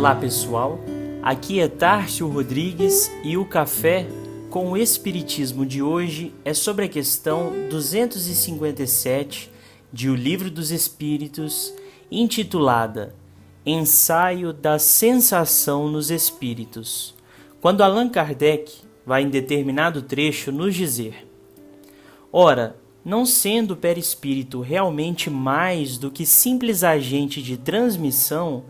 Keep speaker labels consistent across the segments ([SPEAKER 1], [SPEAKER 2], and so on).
[SPEAKER 1] Olá pessoal, aqui é Tárcio Rodrigues e o Café com o Espiritismo de hoje é sobre a questão 257 de O Livro dos Espíritos, intitulada Ensaio da Sensação nos Espíritos, quando Allan Kardec vai em determinado trecho nos dizer: ora, não sendo o perispírito realmente mais do que simples agente de transmissão,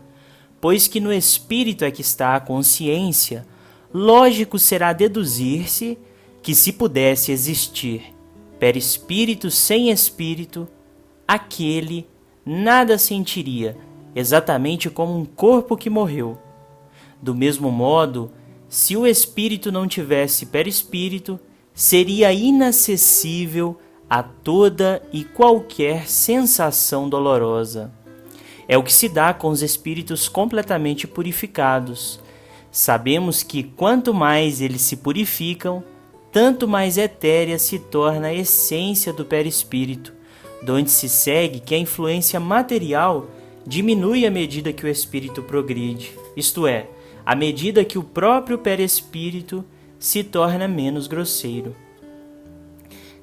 [SPEAKER 1] pois que no espírito é que está a consciência, lógico será deduzir-se que, se pudesse existir perispírito sem espírito, aquele nada sentiria, exatamente como um corpo que morreu. Do mesmo modo, se o espírito não tivesse perispírito, seria inacessível a toda e qualquer sensação dolorosa. É o que se dá com os espíritos completamente purificados. Sabemos que quanto mais eles se purificam, tanto mais etérea se torna a essência do perispírito, donde se segue que a influência material diminui à medida que o espírito progride, isto é, à medida que o próprio perispírito se torna menos grosseiro.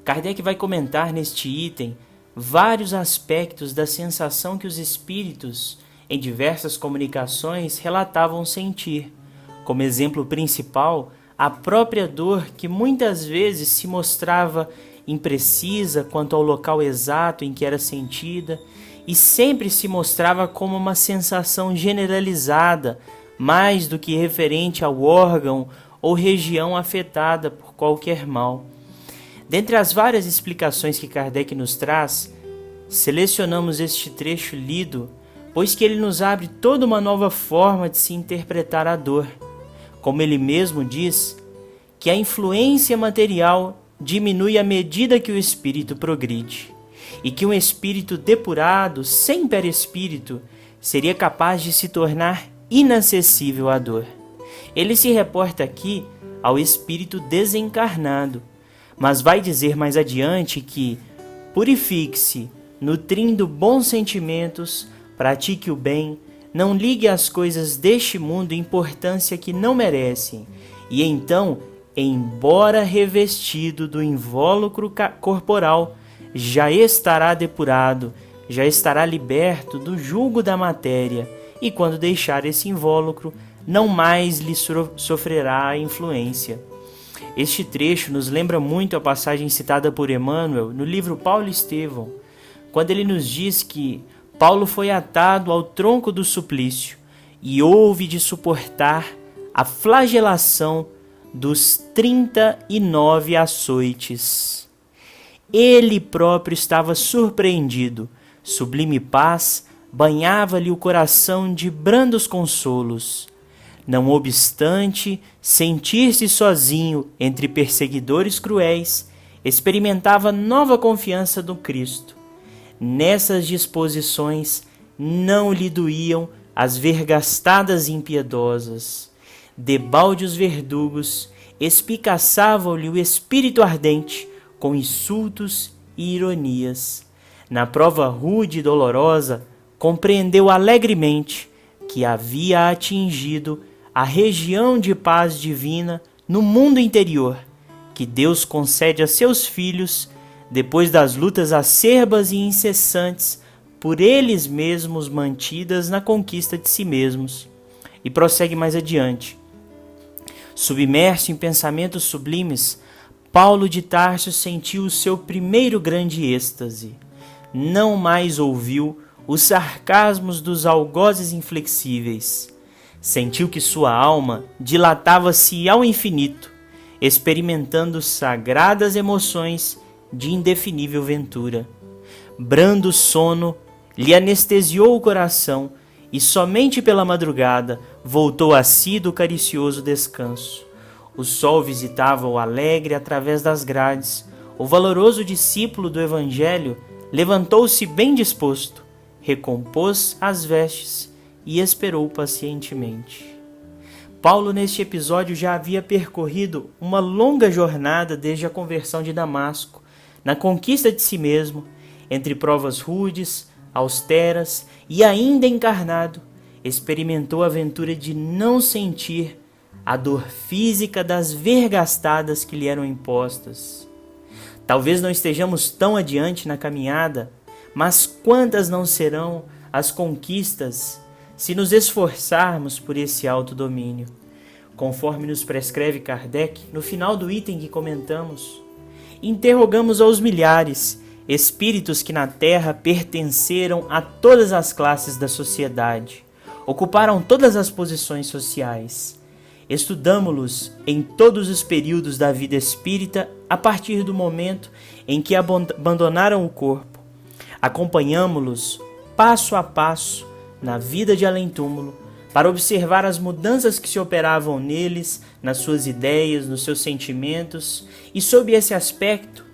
[SPEAKER 1] Kardec vai comentar neste item vários aspectos da sensação que os espíritos, em diversas comunicações, relatavam sentir. Como exemplo principal, a própria dor que muitas vezes se mostrava imprecisa quanto ao local exato em que era sentida e sempre se mostrava como uma sensação generalizada, mais do que referente ao órgão ou região afetada por qualquer mal. Dentre as várias explicações que Kardec nos traz, selecionamos este trecho lido, pois que ele nos abre toda uma nova forma de se interpretar a dor. Como ele mesmo diz, que a influência material diminui à medida que o espírito progride, e que um espírito depurado, sem perispírito, seria capaz de se tornar inacessível à dor. Ele se reporta aqui ao espírito desencarnado, mas vai dizer mais adiante que purifique-se, nutrindo bons sentimentos, pratique o bem, não ligue às coisas deste mundo importância que não merecem, e então, embora revestido do invólucro corporal, já estará depurado, já estará liberto do jugo da matéria, e quando deixar esse invólucro, não mais lhe sofrerá a influência. Este trecho nos lembra muito a passagem citada por Emmanuel no livro Paulo e Estevão, quando ele nos diz que Paulo foi atado ao tronco do suplício e houve de suportar a flagelação dos 39 açoites. Ele próprio estava surpreendido, sublime paz banhava-lhe o coração de brandos consolos. Não obstante sentir-se sozinho entre perseguidores cruéis, experimentava nova confiança no Cristo. Nessas disposições não lhe doíam as vergastadas impiedosas. Debalde os verdugos espicaçavam-lhe o espírito ardente com insultos e ironias. Na prova rude e dolorosa, compreendeu alegremente que havia atingido a região de paz divina no mundo interior, que Deus concede a seus filhos depois das lutas acerbas e incessantes por eles mesmos mantidas na conquista de si mesmos. E prossegue mais adiante. Submerso em pensamentos sublimes, Paulo de Tarso sentiu o seu primeiro grande êxtase. Não mais ouviu os sarcasmos dos algozes inflexíveis. Sentiu que sua alma dilatava-se ao infinito, experimentando sagradas emoções de indefinível ventura. Brando sono lhe anestesiou o coração e somente pela madrugada voltou a si do caricioso descanso. O sol visitava-o alegre através das grades. O valoroso discípulo do Evangelho levantou-se bem disposto, recompôs as vestes e esperou pacientemente. Paulo, neste episódio, já havia percorrido uma longa jornada desde a conversão de Damasco, na conquista de si mesmo, entre provas rudes, austeras e ainda encarnado, experimentou a aventura de não sentir a dor física das vergastadas que lhe eram impostas. Talvez não estejamos tão adiante na caminhada, mas quantas não serão as conquistas se nos esforçarmos por esse autodomínio? Conforme nos prescreve Kardec, no final do item que comentamos, interrogamos aos milhares, espíritos que na Terra pertenceram a todas as classes da sociedade, ocuparam todas as posições sociais. Estudamo-los em todos os períodos da vida espírita a partir do momento em que abandonaram o corpo. Acompanhamo-los passo a passo na vida de além-túmulo para observar as mudanças que se operavam neles, nas suas ideias, nos seus sentimentos, e sob esse aspecto,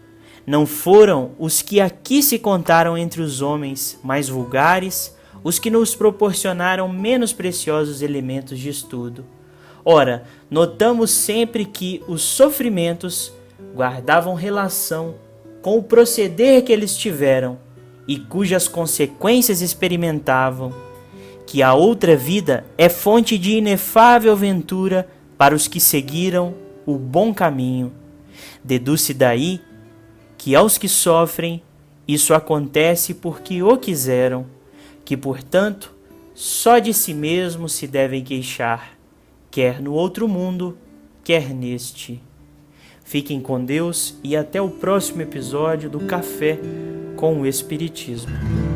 [SPEAKER 1] não foram os que aqui se contaram entre os homens mais vulgares os que nos proporcionaram menos preciosos elementos de estudo. Ora, notamos sempre que os sofrimentos guardavam relação com o proceder que eles tiveram e cujas consequências experimentavam, que a outra vida é fonte de inefável ventura para os que seguiram o bom caminho. Deduz-se daí que aos que sofrem isso acontece porque o quiseram, que, portanto, só de si mesmos se devem queixar, quer no outro mundo, quer neste. Fiquem com Deus e até o próximo episódio do Café com o Espiritismo.